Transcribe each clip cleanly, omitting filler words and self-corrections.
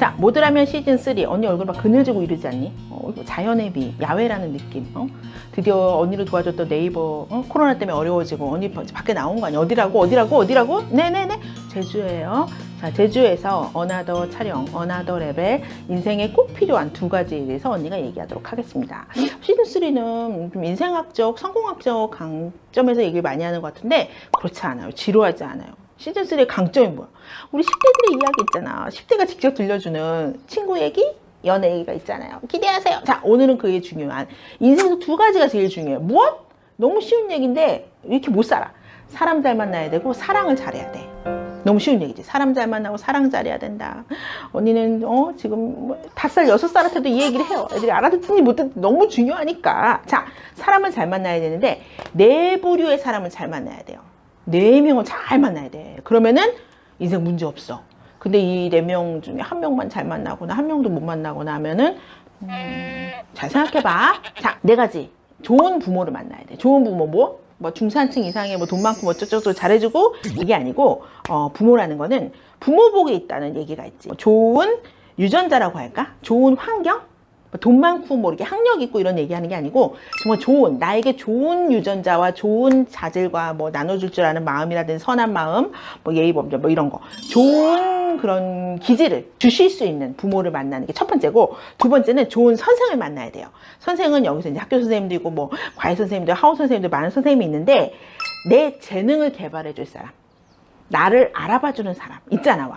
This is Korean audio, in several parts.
자, 모드라면 시즌3. 언니 얼굴 막 그늘지고 이러지 않니? 이거 자연의 비, 야외라는 느낌. 드디어 언니를 도와줬던 네이버, 코로나 때문에 어려워지고 언니 밖에 나온 거 아니야? 어디라고? 네네네. 제주예요. 자, 제주에서 어나더 촬영, 어나더 레벨, 인생에 꼭 필요한 2가지에 대해서 언니가 얘기하도록 하겠습니다. 시즌3는 좀 인생학적, 성공학적 강점에서 얘기를 많이 하는 것 같은데 그렇지 않아요. 지루하지 않아요. 시즌3의 강점이 뭐야? 우리 10대들의 이야기 있잖아. 10대가 직접 들려주는 친구 얘기, 연애 얘기가 있잖아요. 기대하세요. 자, 오늘은 그게 중요한 인생에서 2가지가 제일 중요해요. 무엇? 너무 쉬운 얘기인데 이렇게 못 살아. 사람 잘 만나야 되고 사랑을 잘해야 돼. 너무 쉬운 얘기지. 사람 잘 만나고 사랑 잘해야 된다. 언니는 지금 5살, 6살한테도 이 얘기를 해요. 애들이 알아듣든지 못듣든지 너무 중요하니까. 자, 사람을 잘 만나야 되는데 4부류의 사람을 잘 만나야 돼요. 4명을 잘 만나야 돼. 그러면은 인생 문제 없어. 근데 이 4명 중에 1명만 잘 만나거나 1명도 못 만나거나 하면은 잘 생각해봐. 자, 4가지. 좋은 부모를 만나야 돼. 좋은 부모 뭐 중산층 이상의 뭐 돈 많고 어쩌고저쩌고 잘해주고 이게 아니고 부모라는 거는 부모복에 있다는 얘기가 있지. 좋은 유전자라고 할까? 좋은 환경? 돈 많고 뭐 이렇게 학력 있고 이런 얘기하는 게 아니고 정말 나에게 좋은 유전자와 좋은 자질과 뭐 나눠줄 줄 아는 마음이라든지 선한 마음, 뭐 예의 범절 뭐 이런 거 좋은 그런 기질을 주실 수 있는 부모를 만나는 게 첫 번째고, 2번째는 좋은 선생을 만나야 돼요. 선생은 여기서 이제 학교 선생님도 있고 뭐 과외 선생님도 하우 선생님도 많은 선생님이 있는데 내 재능을 개발해 줄 사람, 나를 알아봐 주는 사람 있잖아.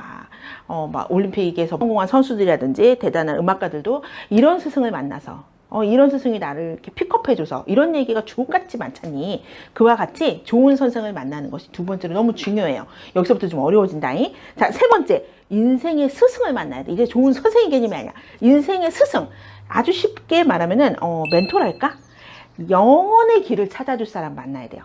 막 올림픽에서 성공한 선수들이라든지 대단한 음악가들도 이런 스승을 만나서 이런 스승이 나를 이렇게 픽업해줘서 이런 얘기가 주옥같이 많잖니. 그와 같이 좋은 선생을 만나는 것이 2번째로 너무 중요해요. 여기서부터 좀 어려워진다잉. 자, 3번째, 인생의 스승을 만나야 돼. 이제 좋은 선생의 개념이 아니야. 인생의 스승. 아주 쉽게 말하면은 멘토랄까? 영혼의 길을 찾아줄 사람 만나야 돼요.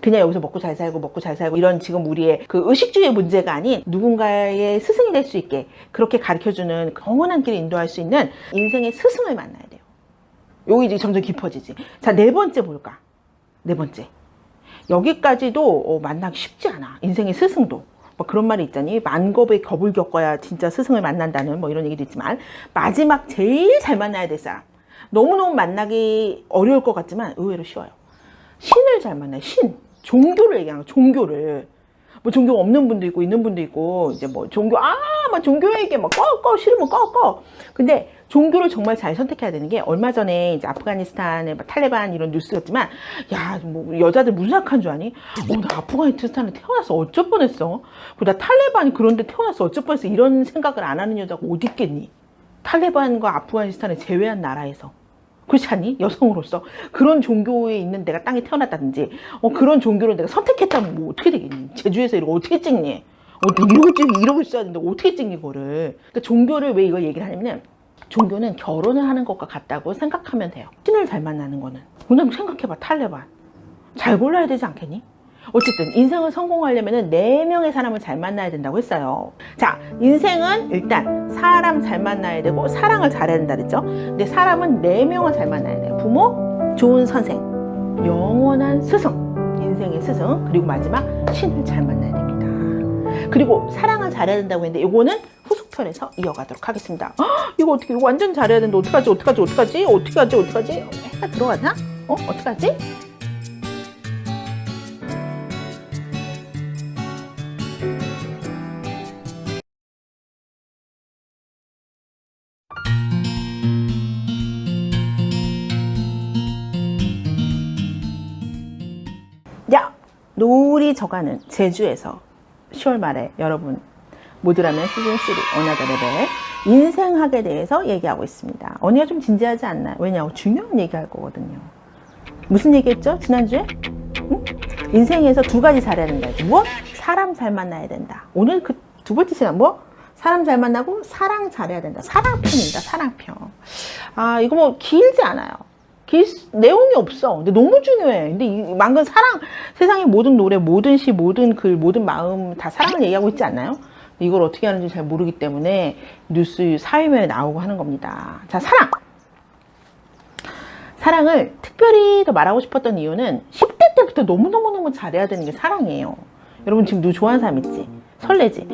그냥 여기서 먹고 잘 살고 이런 지금 우리의 그 의식주의 문제가 아닌 누군가의 스승이 될 수 있게 그렇게 가르쳐주는 영원한 길을 인도할 수 있는 인생의 스승을 만나야 돼요. 여기 이제 점점 깊어지지. 자, 4번째 볼까? 4번째. 여기까지도 만나기 쉽지 않아. 인생의 스승도. 뭐 그런 말이 있잖니. 만겁의 겁을 겪어야 진짜 스승을 만난다는 뭐 이런 얘기도 있지만, 마지막 제일 잘 만나야 될 사람. 너무너무 만나기 어려울 것 같지만 의외로 쉬워요. 신을 잘 만나요. 신. 종교를 얘기하는 거야. 종교를. 뭐 종교 없는 분도 있고 있는 분도 있고, 이제 뭐 종교 막 종교에게 막 꺼 싫으면 꺼. 근데 종교를 정말 잘 선택해야 되는 게, 얼마 전에 이제 아프가니스탄의 탈레반 이런 뉴스였지만, 야, 뭐 여자들 무슨 생각한 줄 아니? 나 아프가니스탄에 태어나서 어쩔 뻔했어. 나 탈레반이 그런데 태어나서 어쩔 뻔했어. 이런 생각을 안 하는 여자가 어디 있겠니? 탈레반과 아프가니스탄을 제외한 나라에서. 그렇지 않니? 여성으로서 그런 종교에 있는 내가 땅에 태어났다든지 그런 종교를 내가 선택했다면 뭐 어떻게 되겠니? 제주에서 이거 어떻게 찍니? 이러고 있어야 되는데 어떻게 찍니 그거를? 그러니까 종교를 왜 이걸 얘기를 하냐면, 종교는 결혼을 하는 것과 같다고 생각하면 돼요. 신을 잘 만나는 거는. 그냥 생각해봐. 탈레반 잘 골라야 되지 않겠니? 어쨌든 인생을 성공하려면 4명의 사람을 잘 만나야 된다고 했어요. 자, 인생은 일단 사람 잘 만나야 되고 사랑을 잘해야 된다 그랬죠. 근데 사람은 4명을 잘 만나야 돼요. 부모, 좋은 선생, 영원한 스승, 인생의 스승, 그리고 마지막 신을 잘 만나야 됩니다. 그리고 사랑을 잘해야 된다고 했는데 이거는 후속편에서 이어가도록 하겠습니다. 이거 완전 잘해야 되는데 어떡하지? 해가 들어가나? 어떡하지? 야, 노을이 져가는 제주에서 10월 말에 여러분 모드라면 시즌3 어나더 레벨 인생학에 대해서 얘기하고 있습니다. 언니가 좀 진지하지 않나요? 왜냐하면 중요한 얘기할 거거든요. 무슨 얘기했죠? 지난주에? 응? 인생에서 2가지 잘해야 된다. 무엇? 사람 잘 만나야 된다. 오늘 그 2번째 시간 사람 잘 만나고 사랑 잘해야 된다. 사랑편입니다. 사랑편. 이거 뭐 길지 않아요. 내용이 없어. 근데 너무 중요해. 근데 만근 사랑, 세상의 모든 노래, 모든 시, 모든 글, 모든 마음 다 사랑을 얘기하고 있지 않나요? 이걸 어떻게 하는지 잘 모르기 때문에 뉴스 사회면에 나오고 하는 겁니다. 자, 사랑을 특별히 더 말하고 싶었던 이유는 10대 때부터 너무너무 잘해야 되는 게 사랑이에요. 여러분 지금 누구 좋아하는 사람 있지? 설레지?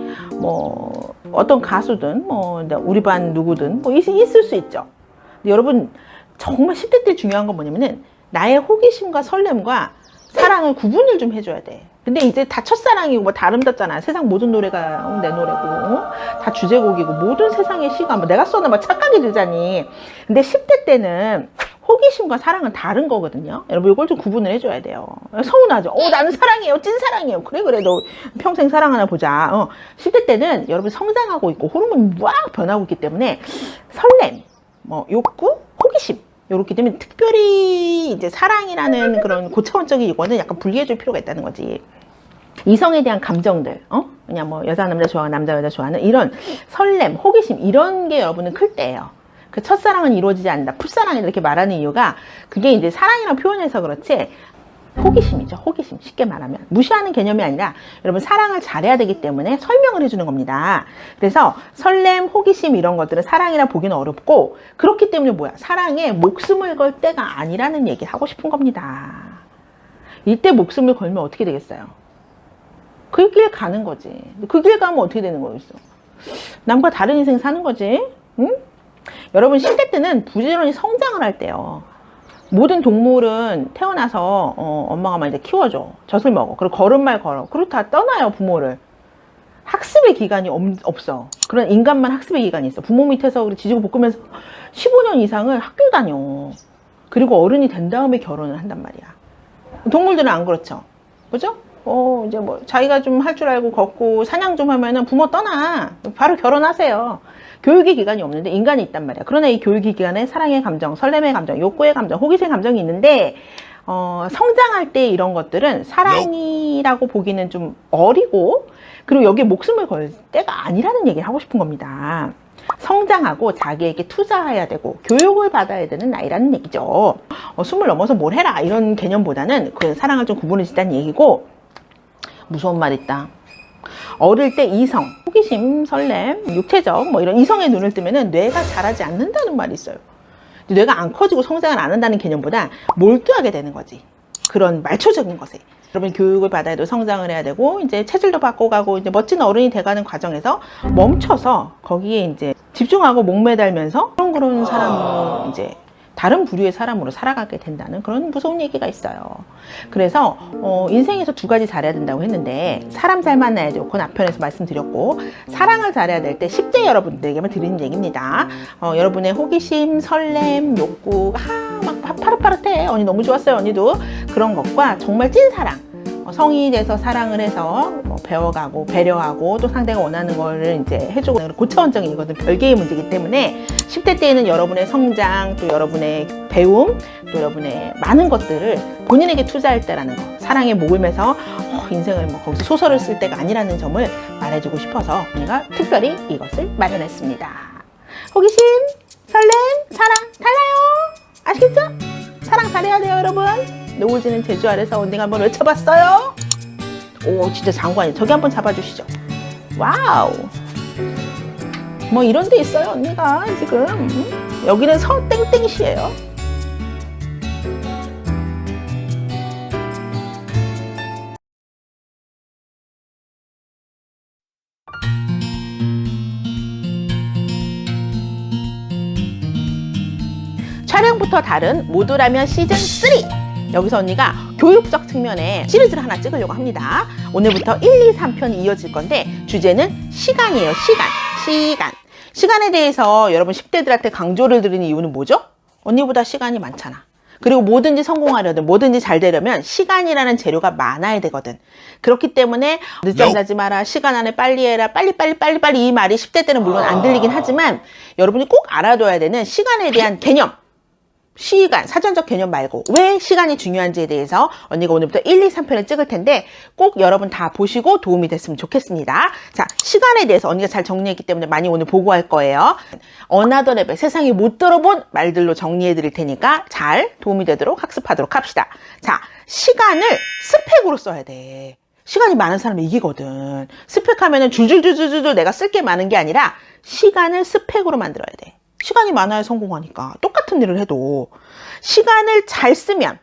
어떤 가수든 뭐 우리 반 누구든 뭐 있을 수 있죠. 근데 여러분 정말 10대 때 중요한 건 뭐냐면은 나의 호기심과 설렘과 사랑을 구분을 좀 해줘야 돼. 근데 이제 다 첫사랑이고 뭐 다 아름답잖아. 세상 모든 노래가 내 노래고 다 주제곡이고 모든 세상의 시가 뭐 내가 써도 막 착각이 들자니. 근데 10대 때는 호기심과 사랑은 다른 거거든요. 여러분 이걸 좀 구분을 해줘야 돼요. 서운하죠. 나는 사랑해요. 찐사랑이에요. 그래 너 평생 사랑하나 보자. 10대 때는 여러분 성장하고 있고 호르몬이 막 변하고 있기 때문에 설렘, 뭐 욕구, 호기심 요렇게 되면 특별히 이제 사랑이라는 그런 고차원적인 이거는 약간 분리해줄 필요가 있다는 거지. 이성에 대한 감정들, 그냥 뭐 여자 남자 좋아하는 남자 여자 좋아하는 이런 설렘, 호기심 이런 게 여러분은 클 때예요. 그 첫사랑은 이루어지지 않는다. 풋사랑이다 이렇게 말하는 이유가 그게 이제 사랑이라고 표현해서 그렇지 호기심이죠. 호기심. 쉽게 말하면 무시하는 개념이 아니라 여러분 사랑을 잘해야 되기 때문에 설명을 해주는 겁니다. 그래서 설렘, 호기심 이런 것들은 사랑이라 보기는 어렵고 그렇기 때문에 뭐야? 사랑에 목숨을 걸 때가 아니라는 얘기 하고 싶은 겁니다. 이때 목숨을 걸면 어떻게 되겠어요? 그 길 가는 거지. 그 길 가면 어떻게 되는 거겠어? 남과 다른 인생 사는 거지. 응? 여러분 10대 때는 부지런히 성장을 할 때요. 모든 동물은 태어나서 엄마가 막 이제 키워줘. 젖을 먹어. 그리고 걸음말 걸어. 그리고 다 떠나요 부모를. 학습의 기간이 없어. 그런 인간만 학습의 기간이 있어. 부모 밑에서 지지고 볶으면서 15년 이상을 학교 다녀. 그리고 어른이 된 다음에 결혼을 한단 말이야. 동물들은 안 그렇죠. 그죠? 이제 뭐 자기가 좀 할 줄 알고 걷고 사냥 좀 하면은 부모 떠나. 바로 결혼하세요. 교육의 기간이 없는데 인간이 있단 말이야. 그러나 이 교육의 기간에 사랑의 감정, 설렘의 감정, 욕구의 감정, 호기심의 감정이 있는데 성장할 때 이런 것들은 사랑이라고 보기는 좀 어리고 그리고 여기에 목숨을 걸 때가 아니라는 얘기를 하고 싶은 겁니다. 성장하고 자기에게 투자해야 되고 교육을 받아야 되는 나이라는 얘기죠. 20 넘어서 뭘 해라 이런 개념보다는 그 사랑을 좀 구분해 짓다는 얘기고 무서운 말 있다. 어릴 때 이성, 호기심, 설렘, 육체적 뭐 이런 이성의 눈을 뜨면은 뇌가 자라지 않는다는 말이 있어요. 뇌가 안 커지고 성장을 안 한다는 개념보다 몰두하게 되는 거지. 그런 말초적인 것에. 여러분 교육을 받아야 되고 성장을 해야 되고 이제 체질도 바꿔가고 이제 멋진 어른이 돼가는 과정에서 멈춰서 거기에 이제 집중하고 목매달면서 그런 사람으로 이제 다른 부류의 사람으로 살아가게 된다는 그런 무서운 얘기가 있어요. 그래서 인생에서 두 가지 잘해야 된다고 했는데 사람 잘 만나야 되고 그건 앞편에서 말씀드렸고 사랑을 잘해야 될 때 10대 여러분들에게만 드리는 얘기입니다. 여러분의 호기심, 설렘, 욕구 막 파릇파릇해. 언니 너무 좋았어요. 언니도 그런 것과 정말 찐사랑 성인이 돼서 사랑을 해서 뭐 배워가고 배려하고 또 상대가 원하는 거를 이제 해주고 고차원적인 이거는 별개의 문제이기 때문에 10대 때에는 여러분의 성장 또 여러분의 배움 또 여러분의 많은 것들을 본인에게 투자할 때라는 거 사랑에 목을 매서 인생을 뭐 거기서 소설을 쓸 때가 아니라는 점을 말해주고 싶어서 우리가 특별히 이것을 마련했습니다. 호기심, 설렘, 사랑 달라요. 아시겠죠? 사랑 잘해야 돼요 여러분. 노을지는 제주 아래서 언니가 한번 외쳐봤어요. 오 진짜 장관이에요. 저기 한번 잡아주시죠. 와우. 뭐 이런 데 있어요 언니가 지금. 여기는 서땡땡시예요. 촬영부터 다른 모두라면 시즌3 여기서 언니가 교육적 측면에 시리즈를 하나 찍으려고 합니다. 오늘부터 1, 2, 3편이 이어질 건데 주제는 시간이에요. 시간에 대해서 여러분 10대들한테 강조를 드리는 이유는 뭐죠? 언니보다 시간이 많잖아. 그리고 뭐든지 성공하려든 뭐든지 잘 되려면 시간이라는 재료가 많아야 되거든. 그렇기 때문에 늦잠 자지 마라, 시간 안에 빨리 해라, 빨리 이 말이 10대 때는 물론 안 들리긴 하지만 여러분이 꼭 알아둬야 되는 시간에 대한 개념, 시간, 사전적 개념 말고 왜 시간이 중요한지에 대해서 언니가 오늘부터 1, 2, 3편을 찍을 텐데 꼭 여러분 다 보시고 도움이 됐으면 좋겠습니다. 자, 시간에 대해서 언니가 잘 정리했기 때문에 많이 오늘 보고할 거예요. 어나더 레벨, 세상에 못 들어본 말들로 정리해 드릴 테니까 잘 도움이 되도록 학습하도록 합시다. 자, 시간을 스펙으로 써야 돼. 시간이 많은 사람이 이기거든. 스펙하면은 줄줄줄줄줄 내가 쓸 게 많은 게 아니라 시간을 스펙으로 만들어야 돼. 시간이 많아야 성공하니까. 똑같은 일을 해도 시간을 잘 쓰면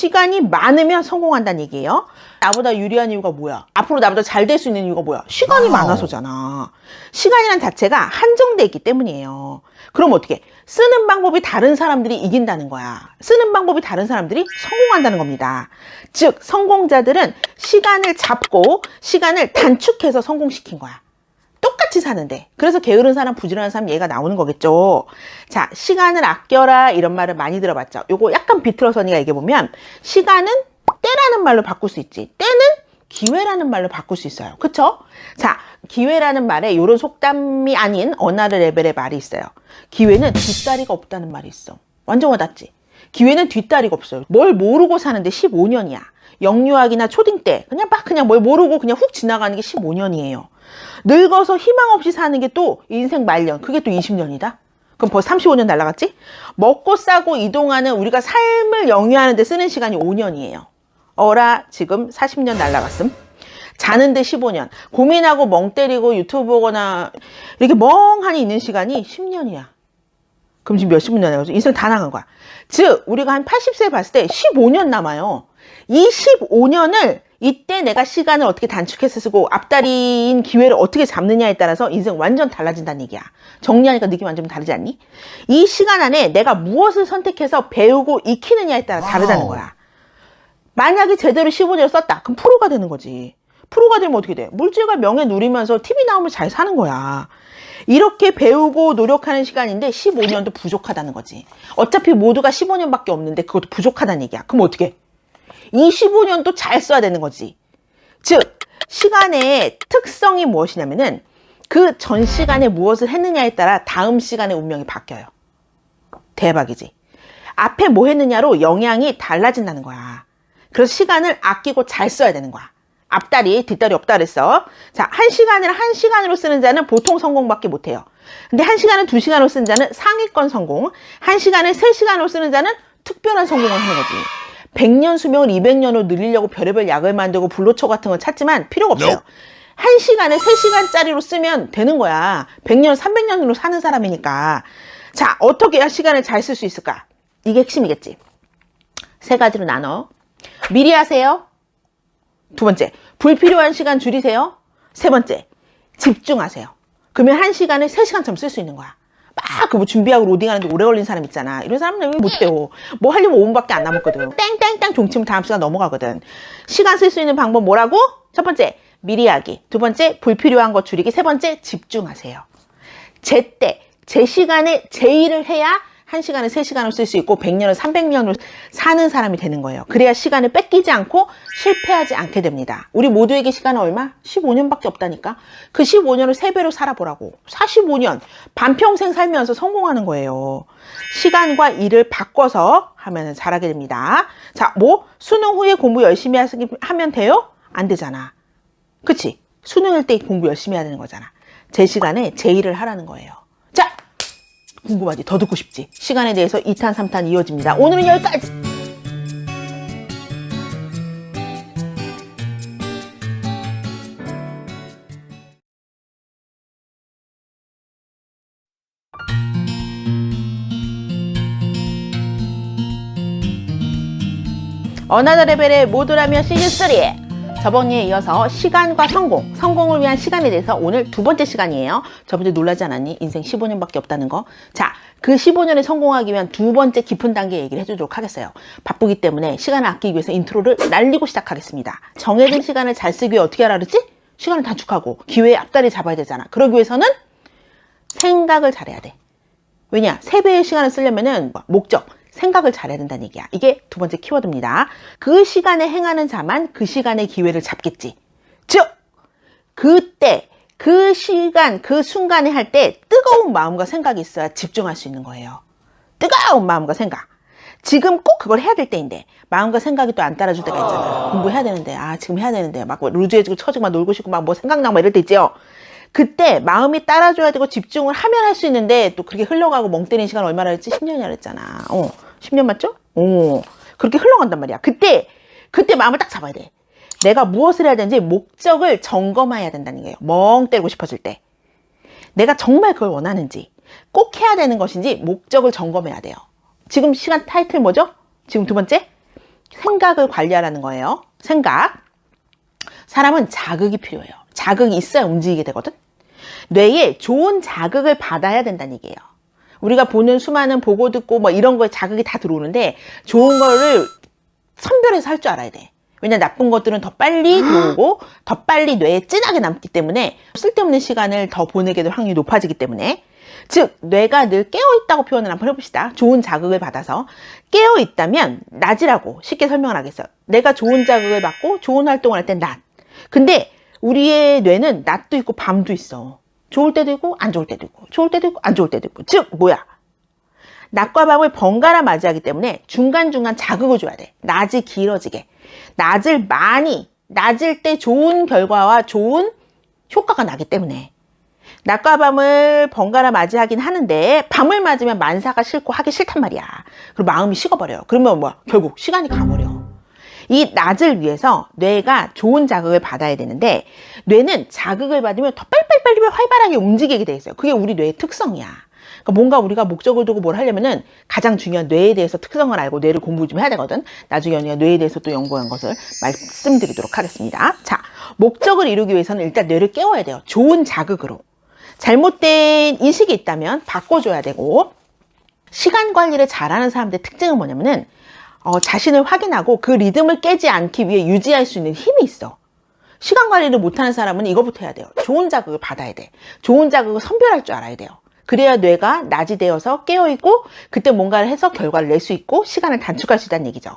시간이 많으면 성공한다는 얘기예요. 나보다 유리한 이유가 뭐야? 앞으로 나보다 잘 될 수 있는 이유가 뭐야? 시간이 많아서잖아. 시간이란 자체가 한정돼 있기 때문이에요. 그럼 어떻게? 쓰는 방법이 다른 사람들이 이긴다는 거야. 쓰는 방법이 다른 사람들이 성공한다는 겁니다. 즉, 성공자들은 시간을 잡고 시간을 단축해서 성공시킨 거야. 똑같이 사는데. 그래서 게으른 사람, 부지런한 사람 얘가 나오는 거겠죠. 자, 시간을 아껴라 이런 말을 많이 들어봤죠. 요거 약간 비틀어서 내가 얘기해보면 시간은 때라는 말로 바꿀 수 있지. 때는 기회라는 말로 바꿀 수 있어요. 그쵸? 자, 기회라는 말에 이런 속담이 아닌 어나더 레벨의 말이 있어요. 기회는 뒷다리가 없다는 말이 있어. 완전 와닿지? 기회는 뒷다리가 없어요. 뭘 모르고 사는데 15년이야. 영유아기나 초딩 때 그냥 뭘 모르고 그냥 훅 지나가는 게 15년이에요. 늙어서 희망 없이 사는 게 또 인생 말년, 그게 또 20년이다? 그럼 벌써 35년 날라갔지? 먹고 싸고 이동하는 우리가 삶을 영위하는 데 쓰는 시간이 5년이에요. 어라, 지금 40년 날라갔음. 자는데 15년. 고민하고 멍 때리고 유튜브 보거나 이렇게 멍하니 있는 시간이 10년이야. 그럼 지금 몇십 년 나가죠? 인생 다 나간 거야. 즉, 우리가 한 80세 봤을 때 15년 남아요. 이 15년을 이때 내가 시간을 어떻게 단축해서 쓰고 앞다리인 기회를 어떻게 잡느냐에 따라서 인생 완전 달라진다는 얘기야. 정리하니까 느낌 완전 다르지 않니? 이 시간 안에 내가 무엇을 선택해서 배우고 익히느냐에 따라 다르다는 거야. 만약에 제대로 15년을 썼다. 그럼 프로가 되는 거지. 프로가 되면 어떻게 돼? 물질과 명예 누리면서 TV 나오면 잘 사는 거야. 이렇게 배우고 노력하는 시간인데 15년도 부족하다는 거지. 어차피 모두가 15년밖에 없는데 그것도 부족하다는 얘기야. 그럼 어떻게 해? 이 15년도 잘 써야 되는 거지. 즉, 시간의 특성이 무엇이냐면은 그 전 시간에 무엇을 했느냐에 따라 다음 시간의 운명이 바뀌어요. 대박이지. 앞에 뭐 했느냐로 영향이 달라진다는 거야. 그래서 시간을 아끼고 잘 써야 되는 거야. 앞다리, 뒷다리 없다 그랬어. 자, 한 시간으로 쓰는 자는 보통 성공밖에 못해요. 근데 한 시간을 2시간으로 쓰는 자는 상위권 성공, 한 시간을 3시간으로 쓰는 자는 특별한 성공을 하는 거지. 100년 수명을 200년으로 늘리려고 별의별 약을 만들고 불로초 같은 걸 찾지만 필요가 없어요. 한 시간을 3시간짜리로 쓰면 되는 거야. 100년, 300년으로 사는 사람이니까. 자, 어떻게 해야 시간을 잘 쓸 수 있을까? 이게 핵심이겠지. 3가지로 나눠. 미리 하세요. 2번째, 불필요한 시간 줄이세요. 3번째, 집중하세요. 그러면 한 시간을 3시간처럼 쓸 수 있는 거야. 막 그거 준비하고 로딩하는데 오래 걸린 사람 있잖아. 이런 사람은 왜 못해요? 뭐 하려면 5분밖에 안 남았거든. 땡땡땡 종치면 다음 시간 넘어가거든. 시간 쓸 수 있는 방법 뭐라고? 첫 번째, 미리 하기. 2번째, 불필요한 거 줄이기. 3번째, 집중하세요. 제때, 제 시간에 제 일을 해야 1시간을 3시간을 쓸 수 있고 100년을 300년을 사는 사람이 되는 거예요. 그래야 시간을 뺏기지 않고 실패하지 않게 됩니다. 우리 모두에게 시간은 얼마? 15년밖에 없다니까. 그 15년을 3배로 살아보라고. 45년 반평생 살면서 성공하는 거예요. 시간과 일을 바꿔서 하면 잘하게 됩니다. 자, 뭐 수능 후에 공부 열심히 하면 돼요? 안 되잖아. 그치? 수능일 때 공부 열심히 해야 되는 거잖아. 제 시간에 제 일을 하라는 거예요. 자, 궁금하지? 더 듣고 싶지? 시간에 대해서 2탄, 3탄 이어집니다. 오늘은 여기까지! 어나더 레벨의 모두라면 시즌3! 저번에 이어서 시간과 성공을 위한 시간에 대해서 오늘 2번째 시간이에요. 저번에 놀라지 않았니? 인생 15년밖에 없다는 거. 자, 그 15년에 성공하기 위한 2번째 깊은 단계 얘기를 해주도록 하겠어요. 바쁘기 때문에 시간을 아끼기 위해서 인트로를 날리고 시작하겠습니다. 정해진 시간을 잘 쓰기 위해 어떻게 하라 그랬지? 시간을 단축하고 기회의 앞다리 잡아야 되잖아. 그러기 위해서는 생각을 잘해야 돼. 왜냐? 3배의 시간을 쓰려면은 목적, 생각을 잘해야 된다는 얘기야. 이게 2번째 키워드입니다. 그 시간에 행하는 자만 그 시간의 기회를 잡겠지. 즉, 그때, 그 시간, 그 순간에 할 때 뜨거운 마음과 생각이 있어야 집중할 수 있는 거예요. 뜨거운 마음과 생각. 지금 꼭 그걸 해야 될 때인데 마음과 생각이 또 안 따라줄 때가 있잖아. 공부해야 되는데, 지금 해야 되는데 막 루즈해지고 처지고 막 놀고 싶고 막 뭐 생각나고 막 이럴 때 있죠. 그때 마음이 따라줘야 되고 집중을 하면 할 수 있는데 또 그렇게 흘러가고 멍 때리는 시간 얼마나 했지? 10년이라 했잖아. 10년 맞죠? 그렇게 흘러간단 말이야. 그때 마음을 딱 잡아야 돼. 내가 무엇을 해야 되는지 목적을 점검해야 된다는 거예요. 멍 때리고 싶어질 때. 내가 정말 그걸 원하는지, 꼭 해야 되는 것인지 목적을 점검해야 돼요. 지금 시간 타이틀 뭐죠? 지금 2번째? 생각을 관리하라는 거예요. 생각. 사람은 자극이 필요해요. 자극이 있어야 움직이게 되거든. 뇌에 좋은 자극을 받아야 된다는 얘기예요. 우리가 보는 수많은 보고 듣고 뭐 이런 거에 자극이 다 들어오는데 좋은 거를 선별해서 할 줄 알아야 돼. 왜냐 나쁜 것들은 더 빨리 들어오고 더 빨리 뇌에 진하게 남기 때문에 쓸데없는 시간을 더 보내게 될 확률이 높아지기 때문에, 즉 뇌가 늘 깨어있다고 표현을 한번 해봅시다. 좋은 자극을 받아서 깨어있다면 낮이라고 쉽게 설명을 하겠어요. 내가 좋은 자극을 받고 좋은 활동을 할 땐 낮. 근데 우리의 뇌는 낮도 있고 밤도 있어. 좋을 때도 있고 안 좋을 때도 있고 좋을 때도 있고 안 좋을 때도 있고. 즉 뭐야? 낮과 밤을 번갈아 맞이하기 때문에 중간중간 자극을 줘야 돼. 낮이 길어지게. 낮을 많이, 낮일 때 좋은 결과와 좋은 효과가 나기 때문에 낮과 밤을 번갈아 맞이하긴 하는데 밤을 맞으면 만사가 싫고 하기 싫단 말이야. 그리고 마음이 식어버려요. 그러면 뭐야? 결국 시간이 가버려. 이 낮을 위해서 뇌가 좋은 자극을 받아야 되는데 뇌는 자극을 받으면 더 빨리빨리 활발하게 움직이게 돼 있어요. 그게 우리 뇌의 특성이야. 그러니까 뭔가 우리가 목적을 두고 뭘 하려면은 가장 중요한 뇌에 대해서 특성을 알고 뇌를 공부 좀 해야 되거든. 나중에 언니가 뇌에 대해서 또 연구한 것을 말씀드리도록 하겠습니다. 자, 목적을 이루기 위해서는 일단 뇌를 깨워야 돼요. 좋은 자극으로. 잘못된 인식이 있다면 바꿔줘야 되고, 시간 관리를 잘하는 사람들의 특징은 뭐냐면은 자신을 확인하고 그 리듬을 깨지 않기 위해 유지할 수 있는 힘이 있어. 시간 관리를 못하는 사람은 이거부터 해야 돼요. 좋은 자극을 받아야 돼. 좋은 자극을 선별할 줄 알아야 돼요. 그래야 뇌가 낮이 되어서 깨어있고 그때 뭔가를 해서 결과를 낼 수 있고 시간을 단축할 수 있다는 얘기죠.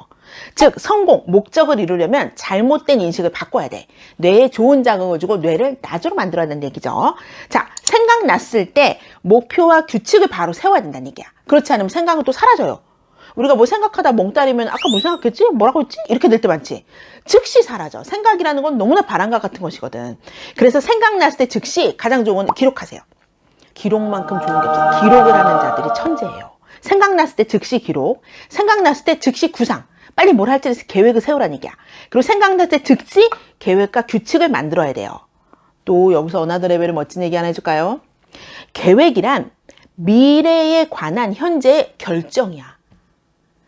즉 성공, 목적을 이루려면 잘못된 인식을 바꿔야 돼. 뇌에 좋은 자극을 주고 뇌를 낮으로 만들어야 된다는 얘기죠. 자, 생각났을 때 목표와 규칙을 바로 세워야 된다는 얘기야. 그렇지 않으면 생각은 또 사라져요. 우리가 뭐 생각하다 멍 때리면 아까 뭐 생각했지? 뭐라고 했지? 이렇게 될 때 많지. 즉시 사라져. 생각이라는 건 너무나 바람과 같은 것이거든. 그래서 생각났을 때 즉시 가장 좋은 건 기록하세요. 기록만큼 좋은 게 없어. 기록을 하는 자들이 천재예요. 생각났을 때 즉시 기록, 생각났을 때 즉시 구상. 빨리 뭘 할지 계획을 세우라는 얘기야. 그리고 생각났을 때 즉시 계획과 규칙을 만들어야 돼요. 또 여기서 어나더 레벨의 멋진 얘기 하나 해줄까요? 계획이란 미래에 관한 현재의 결정이야.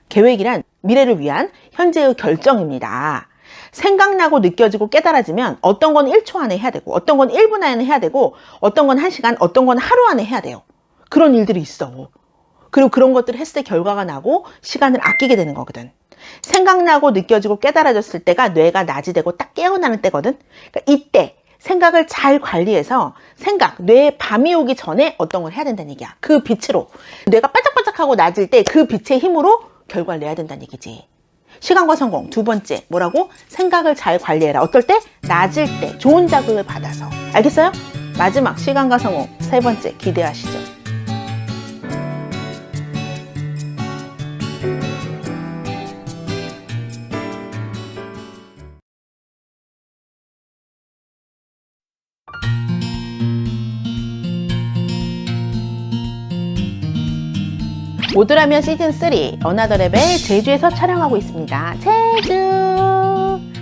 계획이란 미래를 위한 현재의 결정입니다. 생각나고 느껴지고 깨달아지면 어떤 건 1초 안에 해야 되고 어떤 건 1분 안에 해야 되고 어떤 건 1시간, 어떤 건 하루 안에 해야 돼요. 그런 일들이 있어. 그리고 그런 것들을 했을 때 결과가 나고 시간을 아끼게 되는 거거든. 생각나고 느껴지고 깨달아졌을 때가 뇌가 낮이 되고 딱 깨어나는 때거든. 그러니까 이때 생각을 잘 관리해서 뇌에 밤이 오기 전에 어떤 걸 해야 된다는 얘기야. 그 빛으로. 뇌가 반짝반짝하고 낮을 때 그 빛의 힘으로 결과를 내야 된다는 얘기지. 시간과 성공. 두 번째, 뭐라고? 생각을 잘 관리해라. 어떨 때? 낮을 때 좋은 자극을 받아서. 알겠어요? 마지막, 시간과 성공. 세 번째, 기대하시죠. 모두라면 시즌3 어나더 레벨 제주에서 촬영하고 있습니다. 제주!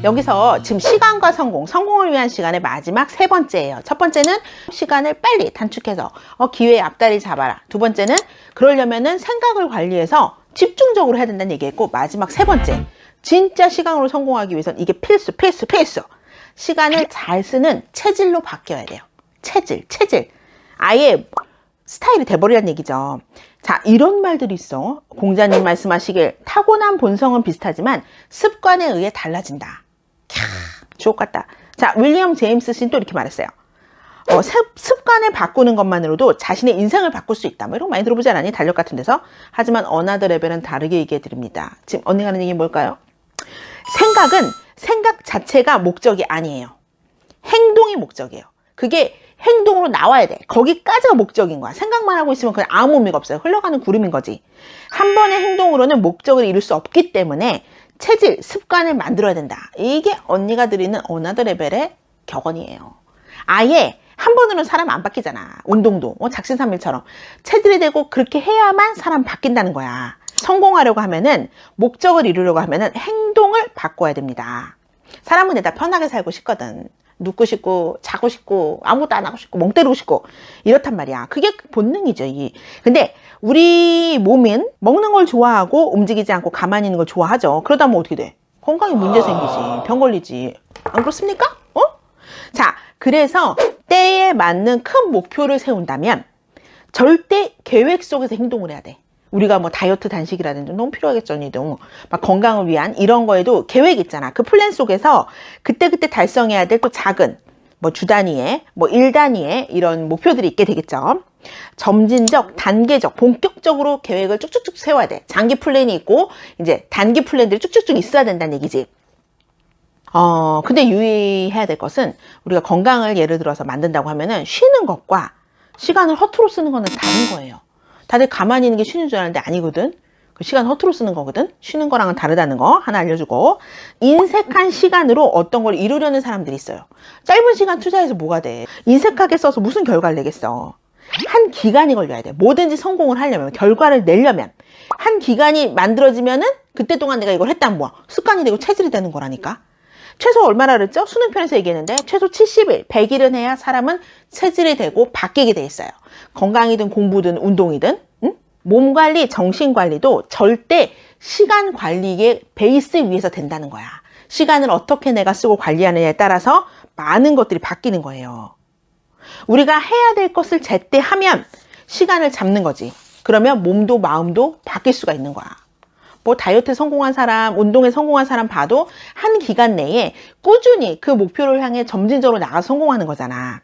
여기서 지금 시간과 성공을 위한 시간의 마지막 세 번째예요. 첫 번째는 시간을 빨리 단축해서 기회의 앞다리 잡아라. 두 번째는 그러려면은 생각을 관리해서 집중적으로 해야 된다는 얘기했고, 마지막 세 번째, 진짜 시간으로 성공하기 위해서는 이게 필수. 시간을 잘 쓰는 체질로 바뀌어야 돼요. 체질. 아예 스타일이 돼버리라는 얘기죠. 자, 이런 말들이 있어. 공자님 말씀하시길 타고난 본성은 비슷하지만 습관에 의해 달라진다. 주옥 같다. 자, 윌리엄 제임스 씨는 또 이렇게 말했어요. 습관을 바꾸는 것만으로도 자신의 인생을 바꿀 수 있다. 뭐 이런 거 많이 들어보지 않았니? 달력 같은 데서. 하지만 어나더 레벨은 다르게 얘기해 드립니다. 지금 언니가 하는 얘기 뭘까요? 생각은 생각 자체가 목적이 아니에요. 행동이 목적이에요. 그게 행동으로 나와야 돼. 거기까지가 목적인 거야. 생각만 하고 있으면 그냥 아무 의미가 없어요. 흘러가는 구름인 거지. 한 번의 행동으로는 목적을 이룰 수 없기 때문에 체질, 습관을 만들어야 된다. 이게 언니가 드리는 어나더 레벨의 격언이에요. 아예 한 번으로는 사람 안 바뀌잖아. 운동도 작심삼일처럼 체질이 되고 그렇게 해야만 사람 바뀐다는 거야. 성공하려고 하면은, 목적을 이루려고 하면은 행동을 바꿔야 됩니다. 사람은 내다 편하게 살고 싶거든. 눕고 싶고 자고 싶고 아무것도 안 하고 싶고 멍 때리고 싶고 이렇단 말이야. 그게 본능이죠. 근데 우리 몸은 먹는 걸 좋아하고 움직이지 않고 가만히 있는 걸 좋아하죠. 그러다 보면 어떻게 돼? 건강에 문제 생기지. 병 걸리지. 안 그렇습니까? 자, 그래서 때에 맞는 큰 목표를 세운다면 절대 계획 속에서 행동을 해야 돼. 우리가 뭐 다이어트 단식이라든지 너무 필요하겠죠, 언니도. 막 건강을 위한 이런 거에도 계획 있잖아. 그 플랜 속에서 그때그때 달성해야 될 또 작은 뭐 주 단위의 뭐 일 단위의 이런 목표들이 있게 되겠죠. 점진적, 단계적, 본격적으로 계획을 쭉쭉쭉 세워야 돼. 장기 플랜이 있고 이제 단기 플랜들이 쭉쭉쭉 있어야 된다는 얘기지. 근데 유의해야 될 것은 우리가 건강을 예를 들어서 만든다고 하면은 쉬는 것과 시간을 허투루 쓰는 거는 다른 거예요. 다들 가만히 있는 게 쉬는 줄 아는데 아니거든. 그 시간 허투루 쓰는 거거든. 쉬는 거랑은 다르다는 거 하나 알려주고, 인색한 시간으로 어떤 걸 이루려는 사람들이 있어요. 짧은 시간 투자해서 뭐가 돼? 인색하게 써서 무슨 결과를 내겠어? 한 기간이 걸려야 돼. 뭐든지 성공을 하려면, 결과를 내려면 한 기간이 만들어지면은 그때 동안 내가 이걸 했다면 뭐야? 습관이 되고 체질이 되는 거라니까. 최소 얼마나 그랬죠? 수능편에서 얘기했는데 최소 70일, 100일은 해야 사람은 체질이 되고 바뀌게 돼 있어요. 건강이든 공부든 운동이든. 몸 관리, 정신 관리도 절대 시간 관리의 베이스 위에서 된다는 거야. 시간을 어떻게 내가 쓰고 관리하느냐에 따라서 많은 것들이 바뀌는 거예요. 우리가 해야 될 것을 제때 하면 시간을 잡는 거지. 그러면 몸도 마음도 바뀔 수가 있는 거야. 뭐 다이어트에 성공한 사람, 운동에 성공한 사람 봐도 한 기간 내에 꾸준히 그 목표를 향해 점진적으로 나가서 성공하는 거잖아.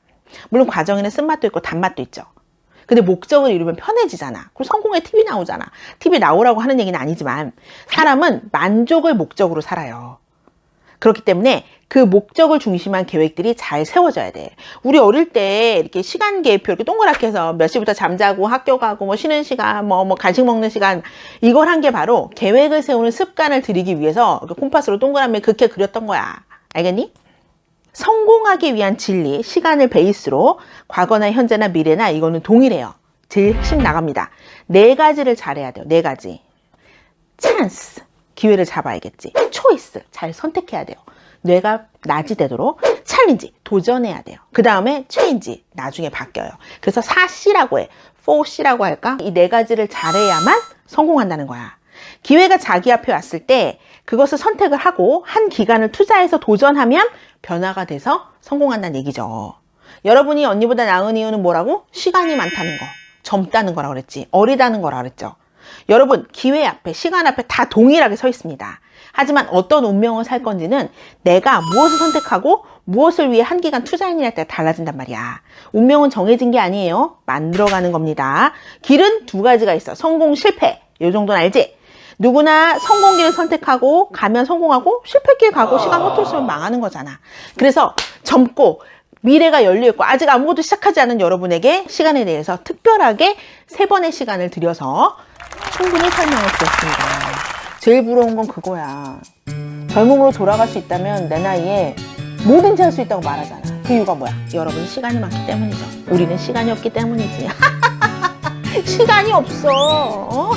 물론 과정에는 쓴맛도 있고 단맛도 있죠. 근데 목적을 이루면 편해지잖아. 그리고 성공의 팁이 나오잖아. 팁이 나오라고 하는 얘기는 아니지만 사람은 만족을 목적으로 살아요. 그렇기 때문에 그 목적을 중심한 계획들이 잘 세워져야 돼. 우리 어릴 때 이렇게 시간 계획표 이렇게 동그랗게 해서 몇 시부터 잠자고 학교 가고 뭐 쉬는 시간 뭐 간식 먹는 시간, 이걸 한 게 바로 계획을 세우는 습관을 들이기 위해서 콤파스로 동그라미 그렇게 그렸던 거야. 알겠니? 성공하기 위한 진리, 시간을 베이스로 과거나 현재나 미래나 이거는 동일해요. 제일 핵심 나갑니다. 4가지를 잘해야 돼요. 4가지. 찬스, 기회를 잡아야겠지. 초이스, 잘 선택해야 돼요. 뇌가 낮이 되도록. 챌린지, 도전해야 돼요. 그 다음에 체인지, 나중에 바뀌어요. 그래서 4C라고 해. 4C라고 할까? 이 4가지를 잘해야만 성공한다는 거야. 기회가 자기 앞에 왔을 때 그것을 선택을 하고 한 기간을 투자해서 도전하면 변화가 돼서 성공한다는 얘기죠. 여러분이 언니보다 나은 이유는 뭐라고? 시간이 많다는 거, 젊다는 거라고 그랬지. 어리다는 거라고 그랬죠. 여러분, 기회 앞에, 시간 앞에 다 동일하게 서 있습니다. 하지만 어떤 운명을 살 건지는 내가 무엇을 선택하고 무엇을 위해 한 기간 투자했느냐에 따라 달라진단 말이야. 운명은 정해진 게 아니에요. 만들어가는 겁니다. 길은 2가지가 있어. 성공, 실패. 요 정도는 알지? 누구나 성공길을 선택하고 가면 성공하고 실패길 가고 시간 허투루 쓰면 망하는 거잖아. 그래서 젊고 미래가 열려있고 아직 아무것도 시작하지 않은 여러분에게 시간에 대해서 특별하게 3번의 시간을 들여서 충분히 설명을 드렸습니다. 제일 부러운 건 그거야. 젊음으로 돌아갈 수 있다면 내 나이에 뭐든지 할 수 있다고 말하잖아. 그 이유가 뭐야? 여러분 시간이 많기 때문이죠. 우리는 시간이 없기 때문이지. 시간이 없어.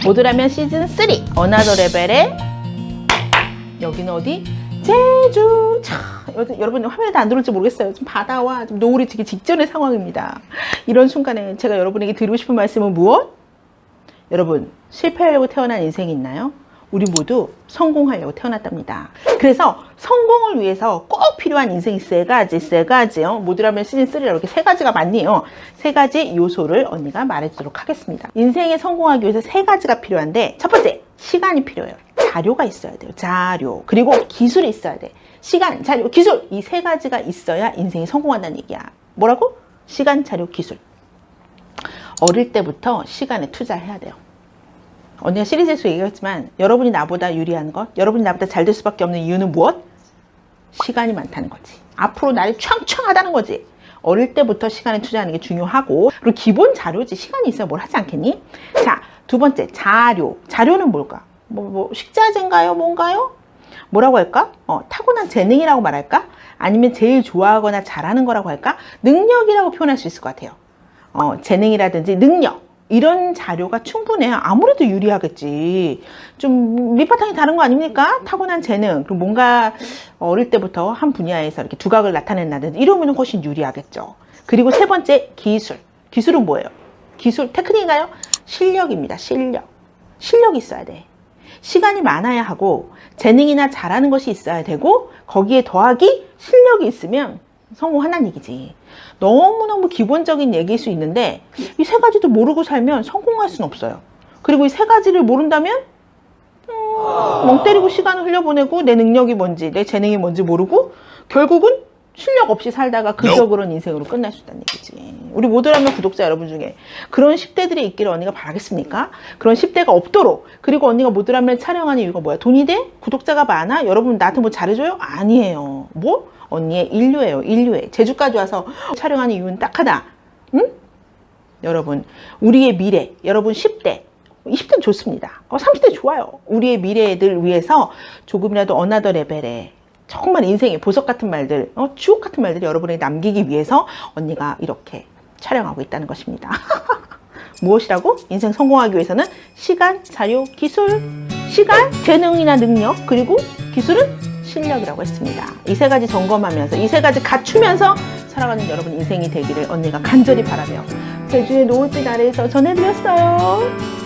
모두라면 시즌3 어나더 레벨의 여기는 어디? 제주. 차, 여러분 화면에 안 들어올지 모르겠어요. 좀 바다와 좀 노을이 되게 직전의 상황입니다. 이런 순간에 제가 여러분에게 드리고 싶은 말씀은 무엇? 여러분, 실패하려고 태어난 인생이 있나요? 우리 모두 성공하려고 태어났답니다. 그래서 성공을 위해서 꼭 필요한 인생이 3가지요. 모두라면 시즌3라고 이렇게 3가지가 많네요. 3가지 요소를 언니가 말해주도록 하겠습니다. 인생에 성공하기 위해서 3가지가 필요한데, 첫 번째, 시간이 필요해요. 자료가 있어야 돼요. 자료. 그리고 기술이 있어야 돼. 시간, 자료, 기술. 이 3가지가 있어야 인생이 성공한다는 얘기야. 뭐라고? 시간, 자료, 기술. 어릴 때부터 시간에 투자해야 돼요. 언니가 시리즈에서 얘기했지만 여러분이 나보다 유리한 것, 여러분이 나보다 잘 될 수밖에 없는 이유는 무엇? 시간이 많다는 거지. 앞으로 날이 창창하다는 거지. 어릴 때부터 시간에 투자하는 게 중요하고, 그리고 기본 자료지. 시간이 있어야 뭘 하지 않겠니? 자, 2번째, 자료. 자료는 뭘까? 식자재인가요? 뭔가요? 뭐라고 할까? 타고난 재능이라고 말할까? 아니면 제일 좋아하거나 잘하는 거라고 할까? 능력이라고 표현할 수 있을 것 같아요. 재능이라든지 능력 이런 자료가 충분해야 아무래도 유리하겠지. 좀 밑바탕이 다른 거 아닙니까? 타고난 재능, 그리고 뭔가 어릴 때부터 한 분야에서 이렇게 두각을 나타낸다든지 이러면 훨씬 유리하겠죠. 그리고 세 번째, 기술. 기술은 뭐예요? 기술, 테크닉인가요? 실력입니다. 실력이 있어야 돼. 시간이 많아야 하고 재능이나 잘하는 것이 있어야 되고 거기에 더하기 실력이 있으면 성공한다는 얘기지. 너무너무 기본적인 얘기일 수 있는데 이 세 가지도 모르고 살면 성공할 수는 없어요. 그리고 이 세 가지를 모른다면 멍 때리고 시간을 흘려보내고 내 능력이 뭔지 내 재능이 뭔지 모르고 결국은 실력 없이 살다가 그저 그런 인생으로 끝날 수 있다는 얘기지. 우리 모두라면 구독자 여러분 중에 그런 10대들이 있기를 언니가 바라겠습니까? 그런 10대가 없도록. 그리고 언니가 모두라면 촬영하는 이유가 뭐야? 돈이 돼? 구독자가 많아? 여러분 나한테 뭐 잘해줘요? 아니에요. 뭐? 언니의 인류예요. 인류에. 제주까지 와서 촬영하는 이유는 딱 하나. 응? 여러분 우리의 미래, 여러분 10대 20대는 좋습니다. 30대 좋아요. 우리의 미래를 위해서 조금이라도 어나더 레벨에 정말 인생의 보석 같은 말들, 주옥 같은 말들을 여러분에게 남기기 위해서 언니가 이렇게 촬영하고 있다는 것입니다. 무엇이라고? 인생 성공하기 위해서는 시간, 자료, 기술, 시간, 재능이나 능력, 그리고 기술은 실력이라고 했습니다. 이 세 가지 점검하면서, 이 세 가지 갖추면서 살아가는 여러분 인생이 되기를 언니가 간절히 바라며 제주의 노을빛 아래에서 전해드렸어요.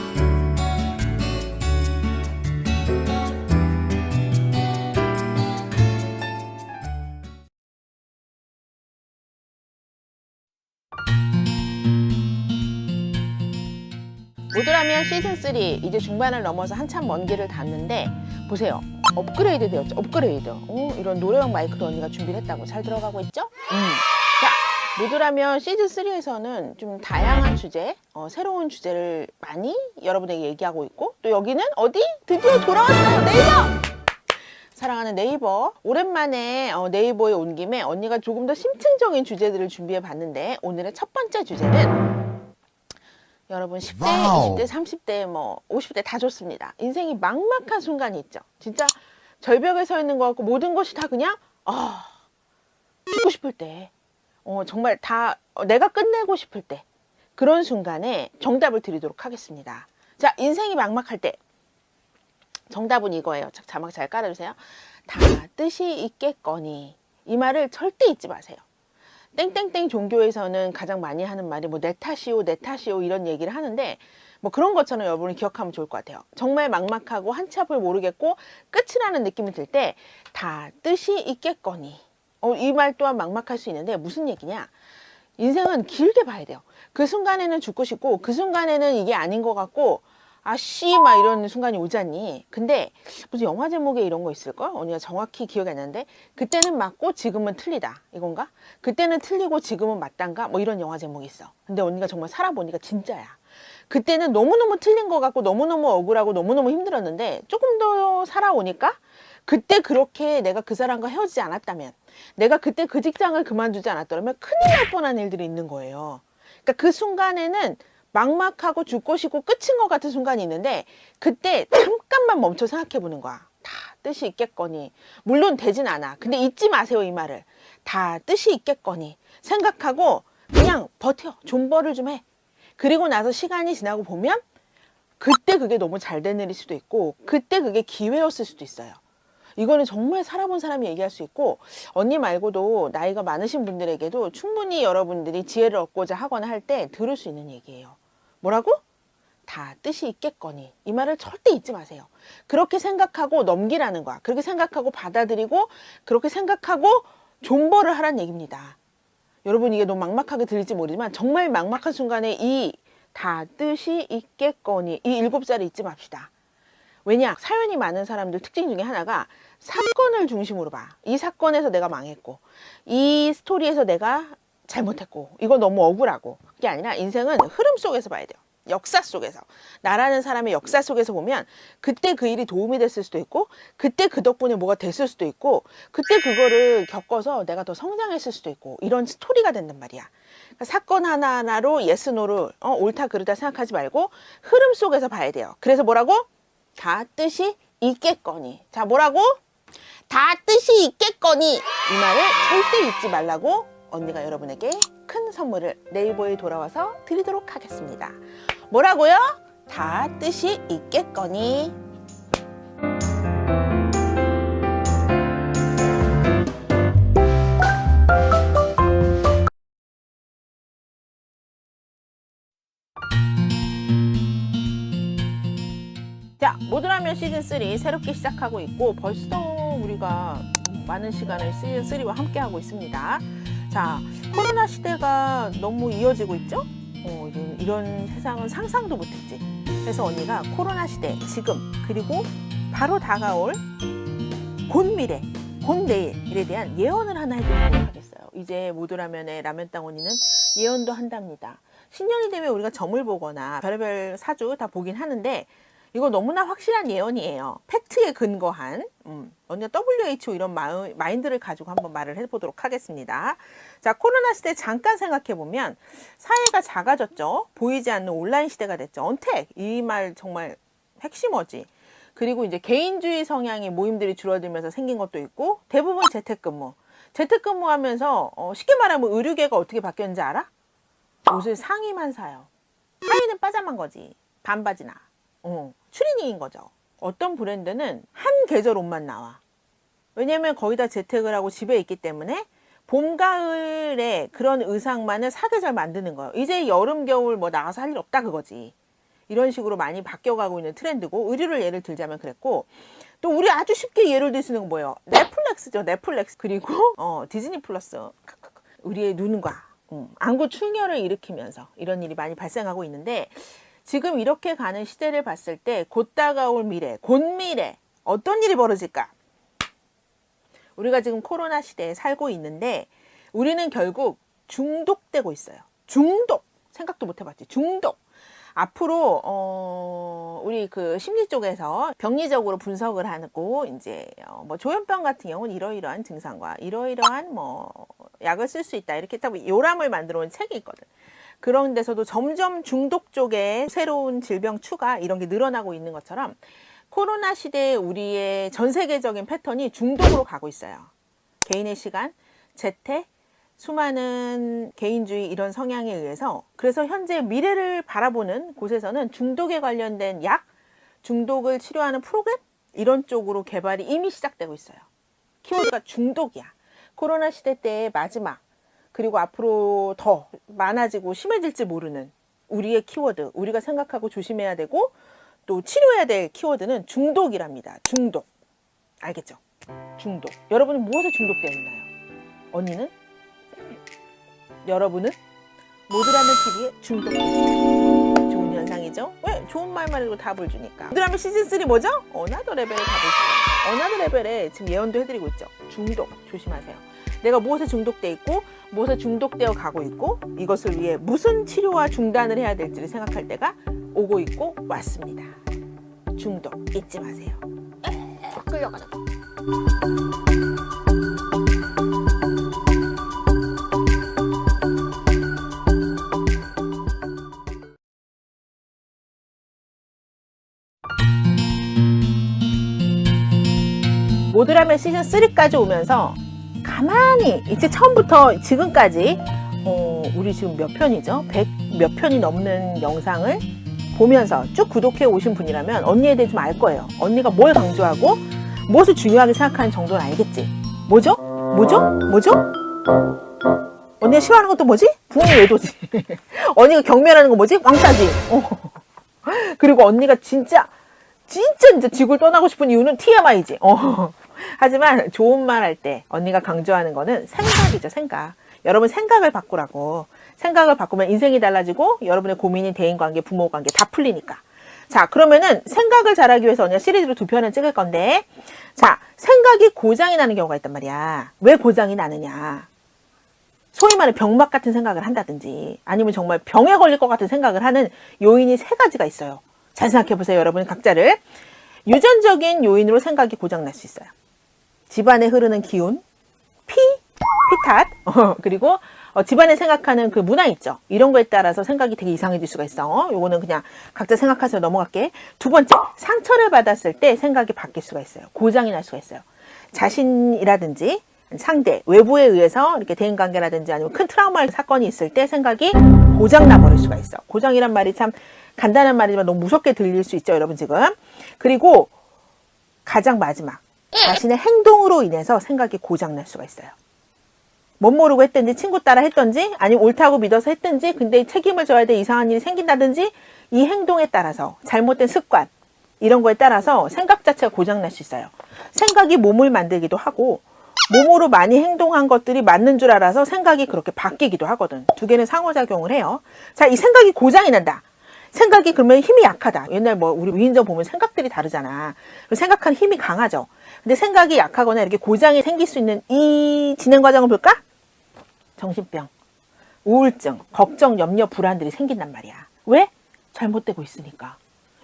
모두라면 시즌3 이제 중반을 넘어서 한참 먼 길을 갔는데 보세요. 업그레이드 되었죠. 업그레이드. 이런 노래방 마이크도 언니가 준비를 했다고. 잘 들어가고 있죠? 자, 모두라면 시즌3에서는 좀 다양한 주제, 새로운 주제를 많이 여러분에게 얘기하고 있고 또 여기는 어디? 드디어 돌아왔어요. 네이버! 사랑하는 네이버. 오랜만에 네이버에 온 김에 언니가 조금 더 심층적인 주제들을 준비해 봤는데 오늘의 첫 번째 주제는 여러분 10대, 와우. 20대, 30대, 50대 다 좋습니다. 인생이 막막한 순간이 있죠. 진짜 절벽에 서 있는 것 같고 모든 것이 다 그냥 죽고 싶을 때 정말 다 내가 끝내고 싶을 때 그런 순간에 정답을 드리도록 하겠습니다. 자, 인생이 막막할 때 정답은 이거예요. 자막 잘 깔아주세요. 다 뜻이 있겠거니. 이 말을 절대 잊지 마세요. 땡땡땡 종교에서는 가장 많이 하는 말이 내 탓이오 내 탓이오 이런 얘기를 하는데 그런 것처럼 여러분이 기억하면 좋을 것 같아요. 정말 막막하고 한치 앞을 모르겠고 끝이라는 느낌이 들 때 다 뜻이 있겠거니. 이 말 또한 막막할 수 있는데 무슨 얘기냐? 인생은 길게 봐야 돼요. 그 순간에는 죽고 싶고 그 순간에는 이게 아닌 것 같고 아씨 막 이런 순간이 오지 않니? 근데 무슨 영화 제목에 이런 거 있을걸? 언니가 정확히 기억이 안 나는데 그때는 맞고 지금은 틀리다 이건가? 그때는 틀리고 지금은 맞단가? 이런 영화 제목이 있어. 근데 언니가 정말 살아보니까 진짜야. 그때는 너무너무 틀린 것 같고 너무너무 억울하고 너무너무 힘들었는데 조금 더 살아오니까 그때 그렇게 내가 그 사람과 헤어지지 않았다면 내가 그때 그 직장을 그만두지 않았더라면 큰일 날 뻔한 일들이 있는 거예요. 그러니까 그 순간에는 막막하고 죽고 싶고 끝인 것 같은 순간이 있는데 그때 잠깐만 멈춰 생각해 보는 거야. 다 뜻이 있겠거니. 물론 되진 않아. 근데 잊지 마세요, 이 말을. 다 뜻이 있겠거니 생각하고 그냥 버텨. 존버를 좀 해. 그리고 나서 시간이 지나고 보면 그때 그게 너무 잘 된 일일 수도 있고 그때 그게 기회였을 수도 있어요. 이거는 정말 살아본 사람이 얘기할 수 있고 언니 말고도 나이가 많으신 분들에게도 충분히 여러분들이 지혜를 얻고자 하거나 할 때 들을 수 있는 얘기예요. 뭐라고? 다 뜻이 있겠거니. 이 말을 절대 잊지 마세요. 그렇게 생각하고 넘기라는 거야. 그렇게 생각하고 받아들이고 그렇게 생각하고 존버를 하라는 얘기입니다. 여러분 이게 너무 막막하게 들릴지 모르지만 정말 막막한 순간에 이 다 뜻이 있겠거니 이 7자를 잊지 맙시다. 왜냐? 사연이 많은 사람들 특징 중에 하나가 사건을 중심으로 봐. 이 사건에서 내가 망했고 이 스토리에서 내가 잘못했고 이거 너무 억울하고 그게 아니라 인생은 흐름 속에서 봐야 돼요. 역사 속에서 나라는 사람의 역사 속에서 보면 그때 그 일이 도움이 됐을 수도 있고 그때 그 덕분에 뭐가 됐을 수도 있고 그때 그거를 겪어서 내가 더 성장했을 수도 있고 이런 스토리가 된단 말이야. 그러니까 사건 하나하나로 예스 노를 옳다 그르다 생각하지 말고 흐름 속에서 봐야 돼요. 그래서 뭐라고? 다 뜻이 있겠거니. 자, 뭐라고? 다 뜻이 있겠거니. 이 말을 절대 잊지 말라고 언니가 여러분에게 큰 큰 선물을 네이버에 돌아와서 드리도록 하겠습니다. 뭐라고요? 다 뜻이 있겠거니. 자, 모두라면 시즌3 새롭게 시작하고 있고 벌써 우리가 많은 시간을 시즌3와 함께 하고 있습니다. 자, 코로나 시대가 너무 이어지고 있죠? 이런 세상은 상상도 못했지. 그래서 언니가 코로나 시대 지금 그리고 바로 다가올 곧 미래, 곧 내일에 대한 예언을 하나 해드리도록 하겠어요. 이제 모두라면의 라면땅 언니는 예언도 한답니다. 신년이 되면 우리가 점을 보거나 별의별 사주 다 보긴 하는데 이거 너무나 확실한 예언이에요. 팩트에 근거한 언니가 WHO 이런 마인드를 가지고 한번 말을 해보도록 하겠습니다. 자, 코로나 시대 잠깐 생각해보면 사회가 작아졌죠. 보이지 않는 온라인 시대가 됐죠. 언택, 이 말 정말 핵심어지. 그리고 이제 개인주의 성향의 모임들이 줄어들면서 생긴 것도 있고 대부분 재택근무. 재택근무하면서 쉽게 말하면 의류계가 어떻게 바뀌었는지 알아? 옷을 상의만 사요. 하의는 빠자만 거지. 반바지나. 추리닝인 거죠. 어떤 브랜드는 한 계절 옷만 나와. 왜냐면 거의 다 재택을 하고 집에 있기 때문에 봄, 가을에 그런 의상만을 사계절 만드는 거예요. 이제 여름, 겨울 뭐 나가서 할 일 없다 그거지. 이런 식으로 많이 바뀌어가고 있는 트렌드고, 의류를 예를 들자면 그랬고, 또 우리 아주 쉽게 예를 들 수 있는 건 뭐예요? 넷플릭스죠. 넷플릭스. 그리고 디즈니 플러스. 우리의 눈과 안구 충혈을 일으키면서 이런 일이 많이 발생하고 있는데, 지금 이렇게 가는 시대를 봤을 때 곧 다가올 미래, 곧 미래 어떤 일이 벌어질까? 우리가 지금 코로나 시대에 살고 있는데 우리는 결국 중독되고 있어요. 중독! 생각도 못 해봤지. 중독! 앞으로 우리 그 심리 쪽에서 병리적으로 분석을 하고 이제 뭐 조현병 같은 경우는 이러이러한 증상과 이러이러한 뭐 약을 쓸 수 있다 이렇게 딱 요람을 만들어 온 책이 있거든. 그런 데서도 점점 중독 쪽에 새로운 질병 추가 이런 게 늘어나고 있는 것처럼 코로나 시대에 우리의 전 세계적인 패턴이 중독으로 가고 있어요. 개인의 시간, 재택, 수많은 개인주의 이런 성향에 의해서 그래서 현재 미래를 바라보는 곳에서는 중독에 관련된 약, 중독을 치료하는 프로그램 이런 쪽으로 개발이 이미 시작되고 있어요. 키워드가 중독이야. 코로나 시대 때의 마지막 그리고 앞으로 더 많아지고 심해질지 모르는 우리의 키워드, 우리가 생각하고 조심해야 되고 또 치료해야 될 키워드는 중독이랍니다. 중독. 알겠죠? 중독. 여러분은 무엇에 중독되어 있나요? 언니는? 여러분은? 모두라면 TV에 중독. 좋은 현상이죠? 왜? 좋은 말만 해도 답을 주니까. 모두라면 시즌3 뭐죠? 어나더 레벨에 답을 주세요. 어나더 레벨에 지금 예언도 해드리고 있죠. 중독. 조심하세요. 내가 무엇에 중독돼 있고 무엇에 중독되어 가고 있고 이것을 위해 무슨 치료와 중단을 해야 될지를 생각할 때가 오고 있고 왔습니다. 중독 잊지 마세요. 끌려가는 거. 모두라면 시즌3까지 오면서 가만히 이제 처음부터 지금까지 우리 지금 몇 편이죠? 100 몇 편이 넘는 영상을 보면서 쭉 구독해 오신 분이라면 언니에 대해 좀 알 거예요. 언니가 뭘 강조하고 무엇을 중요하게 생각하는 정도는 알겠지? 뭐죠? 뭐죠? 뭐죠? 언니가 싫어하는 것도 뭐지? 부엉이 외도지. 언니가 경멸하는 거 뭐지? 왕따지. 그리고 언니가 진짜 지구를 떠나고 싶은 이유는 TMI지. 하지만 좋은 말 할 때 언니가 강조하는 거는 생각이죠. 생각. 여러분 생각을 바꾸라고. 생각을 바꾸면 인생이 달라지고 여러분의 고민인 대인관계, 부모관계 다 풀리니까. 자, 그러면은 생각을 잘하기 위해서 언니가 시리즈로 2편을 찍을 건데, 자, 생각이 고장이 나는 경우가 있단 말이야. 왜 고장이 나느냐? 소위 말해 병맛 같은 생각을 한다든지 아니면 정말 병에 걸릴 것 같은 생각을 하는 요인이 3가지가 있어요. 잘 생각해 보세요. 여러분 각자를. 유전적인 요인으로 생각이 고장날 수 있어요. 집안에 흐르는 기운, 피탓, 그리고 집안에 생각하는 그 문화 있죠. 이런 거에 따라서 생각이 되게 이상해질 수가 있어. 요거는 그냥 각자 생각하세요. 넘어갈게. 2번째, 상처를 받았을 때 생각이 바뀔 수가 있어요. 고장이 날 수가 있어요. 자신이라든지 상대, 외부에 의해서 이렇게 대인관계라든지 아니면 큰 트라우마 사건이 있을 때 생각이 고장나 버릴 수가 있어. 고장이란 말이 참 간단한 말이지만 너무 무섭게 들릴 수 있죠, 여러분 지금. 그리고 가장 마지막, 자신의 행동으로 인해서 생각이 고장날 수가 있어요. 못 모르고 했든지 친구 따라 했든지 아니면 옳다고 믿어서 했든지 근데 책임을 져야 될 이상한 일이 생긴다든지 이 행동에 따라서 잘못된 습관 이런 거에 따라서 생각 자체가 고장날 수 있어요. 생각이 몸을 만들기도 하고 몸으로 많이 행동한 것들이 맞는 줄 알아서 생각이 그렇게 바뀌기도 하거든. 두 개는 상호작용을 해요. 자, 이 생각이 고장이 난다. 생각이 그러면 힘이 약하다. 옛날 뭐 우리 위인전 보면 생각들이 다르잖아. 생각하는 힘이 강하죠. 근데 생각이 약하거나 이렇게 고장이 생길 수 있는 이 진행 과정을 볼까? 정신병, 우울증, 걱정, 염려, 불안들이 생긴단 말이야. 왜? 잘못되고 있으니까.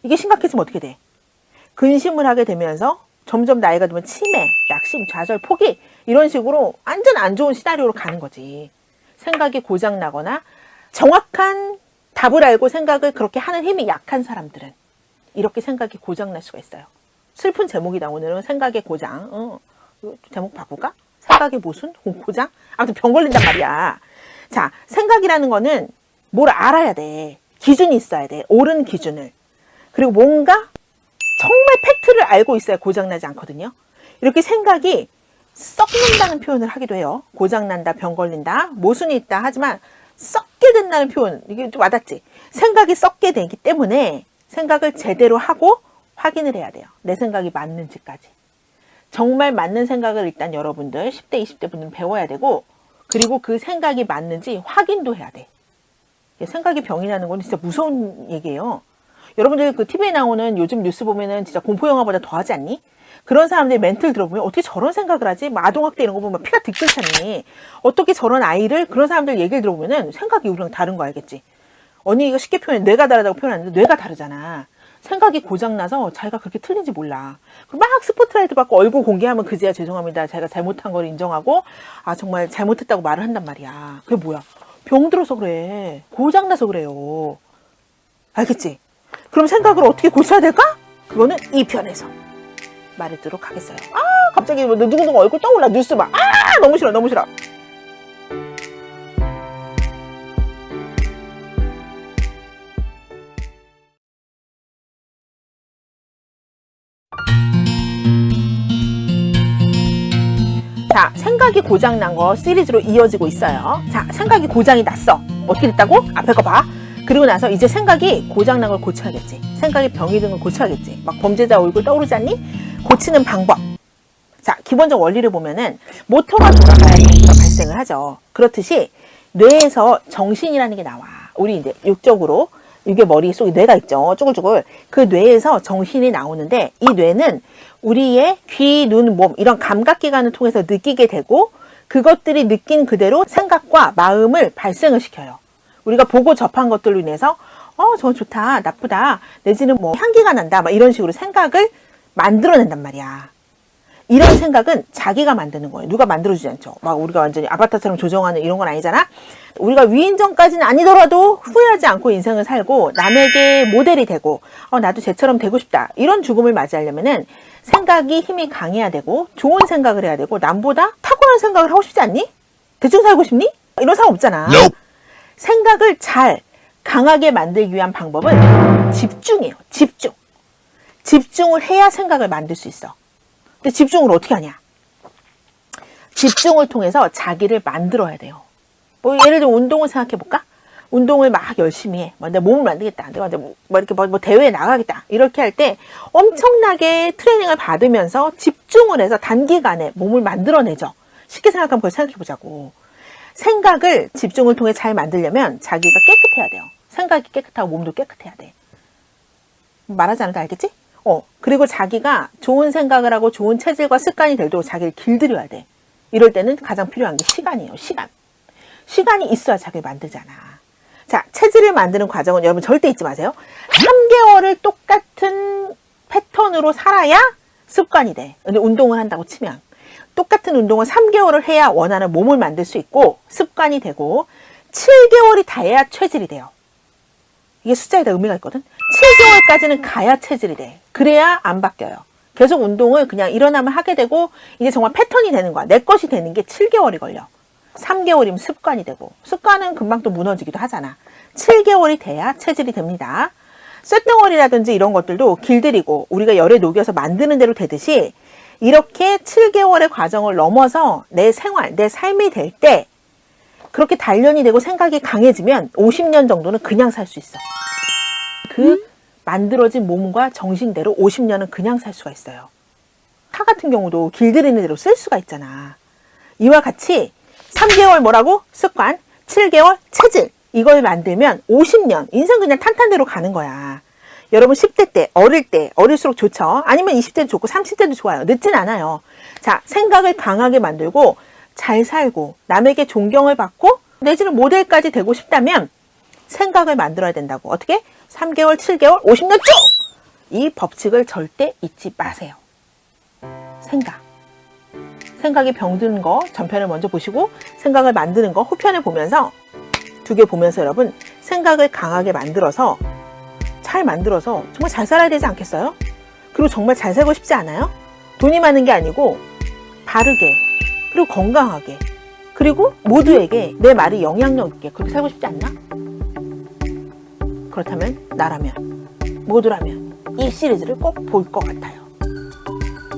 이게 심각해지면 어떻게 돼? 근심을 하게 되면서 점점 나이가 들면 치매, 낙심, 좌절, 포기 이런 식으로 완전 안 좋은 시나리오로 가는 거지. 생각이 고장나거나 정확한 답을 알고 생각을 그렇게 하는 힘이 약한 사람들은 이렇게 생각이 고장날 수가 있어요. 슬픈 제목이다. 오늘은 생각의 고장. 제목 바꿀까? 생각의 모순? 고장? 아무튼 병 걸린단 말이야. 자, 생각이라는 거는 뭘 알아야 돼. 기준이 있어야 돼. 옳은 기준을. 그리고 뭔가 정말 팩트를 알고 있어야 고장나지 않거든요. 이렇게 생각이 썩는다는 표현을 하기도 해요. 고장난다, 병 걸린다, 모순이 있다 하지만 썩게 된다는 표현, 이게 좀 와닿지? 생각이 썩게 되기 때문에 생각을 제대로 하고 확인을 해야 돼요. 내 생각이 맞는지까지. 정말 맞는 생각을 일단 여러분들 10대, 20대 분들은 배워야 되고 그리고 그 생각이 맞는지 확인도 해야 돼. 생각이 병이 나는 건 진짜 무서운 얘기예요. 여러분들 그 TV에 나오는 요즘 뉴스 보면은 진짜 공포영화보다 더 하지 않니? 그런 사람들의 멘트를 들어보면 어떻게 저런 생각을 하지? 뭐 아동학대 이런 거 보면 피가 들끓 잖니. 어떻게 저런 아이를 그런 사람들 얘기를 들어보면은 생각이 우리랑 다른 거 알겠지? 언니 이거 쉽게 표현해. 뇌가 다르다고 표현하는데 뇌가 다르잖아. 생각이 고장나서 자기가 그렇게 틀린지 몰라. 막 스포트라이트 받고 얼굴 공개하면 그제야 죄송합니다. 자기가 잘못한 걸 인정하고 아 정말 잘못했다고 말을 한단 말이야. 그게 뭐야? 병들어서 그래. 고장나서 그래요. 알겠지? 그럼 생각을 어떻게 고쳐야 될까? 그거는 2편에서 말해주도록 하겠어요. 아 갑자기 뭐 누구누구 얼굴 떠올라 뉴스 막 아 너무 싫어 너무 싫어. 자, 생각이 고장난 거 시리즈로 이어지고 있어요. 자, 생각이 고장이 났어. 어떻게 됐다고? 앞에 거 봐. 그리고 나서 이제 생각이 고장난 걸 고쳐야겠지. 생각이 병이 든 걸 고쳐야겠지. 막 범죄자 얼굴 떠오르지 않니? 고치는 방법. 자, 기본적 원리를 보면은 모터가 돌아가야 정신이 발생을 하죠. 그렇듯이 뇌에서 정신이라는 게 나와. 우리 이제 육적으로 이게 머릿속에 뇌가 있죠. 쭈글쭈글. 그 뇌에서 정신이 나오는데 이 뇌는 우리의 귀, 눈, 몸 이런 감각기관을 통해서 느끼게 되고 그것들이 느낀 그대로 생각과 마음을 발생을 시켜요. 우리가 보고 접한 것들로 인해서 저건 좋다, 나쁘다, 내지는 뭐 향기가 난다 막 이런 식으로 생각을 만들어낸단 말이야. 이런 생각은 자기가 만드는 거예요. 누가 만들어주지 않죠. 막 우리가 완전히 아바타처럼 조정하는 이런 건 아니잖아. 우리가 위인전까지는 아니더라도 후회하지 않고 인생을 살고 남에게 모델이 되고 나도 쟤처럼 되고 싶다. 이런 죽음을 맞이하려면은 생각이 힘이 강해야 되고 좋은 생각을 해야 되고 남보다 탁월한 생각을 하고 싶지 않니? 대충 살고 싶니? 이런 사람 없잖아. Nope. 생각을 잘 강하게 만들기 위한 방법은 집중이에요. 집중. 집중을 해야 생각을 만들 수 있어. 근데 집중을 어떻게 하냐? 집중을 통해서 자기를 만들어야 돼요. 뭐 예를 들어 운동을 생각해 볼까? 운동을 막 열심히 해. 내 몸을 만들겠다. 내가 뭐 이렇게 뭐 대회에 나가겠다. 이렇게 할 때 엄청나게 트레이닝을 받으면서 집중을 해서 단기간에 몸을 만들어내죠. 쉽게 생각하면 그걸 생각해 보자고. 생각을 집중을 통해 잘 만들려면 자기가 깨끗해야 돼요. 생각이 깨끗하고 몸도 깨끗해야 돼. 말하지 않아도 알겠지? 그리고 자기가 좋은 생각을 하고 좋은 체질과 습관이 되도록 자기를 길들여야 돼. 이럴 때는 가장 필요한 게 시간이에요. 시간. 시간이 있어야 자기를 만들잖아. 자, 체질을 만드는 과정은 여러분 절대 잊지 마세요. 3개월을 똑같은 패턴으로 살아야 습관이 돼. 근데 운동을 한다고 치면 똑같은 운동을 3개월을 해야 원하는 몸을 만들 수 있고 습관이 되고 7개월이 닿아야 체질이 돼요. 이게 숫자에 다 의미가 있거든. 7개월까지는 가야 체질이 돼. 그래야 안 바뀌어요. 계속 운동을 그냥 일어나면 하게 되고 이제 정말 패턴이 되는 거야. 내 것이 되는 게 7개월이 걸려. 3개월이면 습관이 되고 습관은 금방 또 무너지기도 하잖아. 7개월이 돼야 체질이 됩니다. 쇳덩어리라든지 이런 것들도 길들이고 우리가 열에 녹여서 만드는 대로 되듯이 이렇게 7개월의 과정을 넘어서 내 생활, 내 삶이 될 때 그렇게 단련이 되고 생각이 강해지면 50년 정도는 그냥 살 수 있어. 그 만들어진 몸과 정신대로 50년은 그냥 살 수가 있어요. 타 같은 경우도 길들이는 대로 쓸 수가 있잖아. 이와 같이 3개월 뭐라고? 습관, 7개월 체질. 이걸 만들면 50년 인생 그냥 탄탄대로 가는 거야. 여러분 10대 때, 어릴 때, 어릴수록 좋죠. 아니면 20대도 좋고 30대도 좋아요. 늦진 않아요. 자, 생각을 강하게 만들고 잘 살고 남에게 존경을 받고 내지는 모델까지 되고 싶다면 생각을 만들어야 된다고. 어떻게? 3개월, 7개월, 50년 쭉! 이 법칙을 절대 잊지 마세요. 생각이 병드는 거 전편을 먼저 보시고 생각을 만드는 거 후편을 보면서 두 개 보면서 여러분 생각을 강하게 만들어서 잘 만들어서 정말 잘 살아야 되지 않겠어요? 그리고 정말 잘 살고 싶지 않아요? 돈이 많은 게 아니고 바르게 그리고 건강하게 그리고 모두에게 내 말이 영향력 있게 그렇게 살고 싶지 않나? 그렇다면 나라면 모두라면 이 시리즈를 꼭 볼 것 같아요.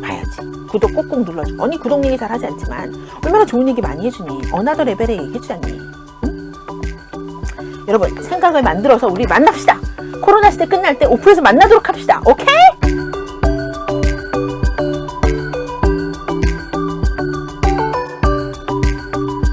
봐야지. 구독 꼭꼭 눌러줘. 언니 구독 얘기 잘하지 않지만 얼마나 좋은 얘기 많이 해주니. 어나더 레벨의 얘기 해주잖니. 응? 여러분 생각을 만들어서 우리 만납시다. 코로나 시대 끝날 때 오프에서 만나도록 합시다. 오케이?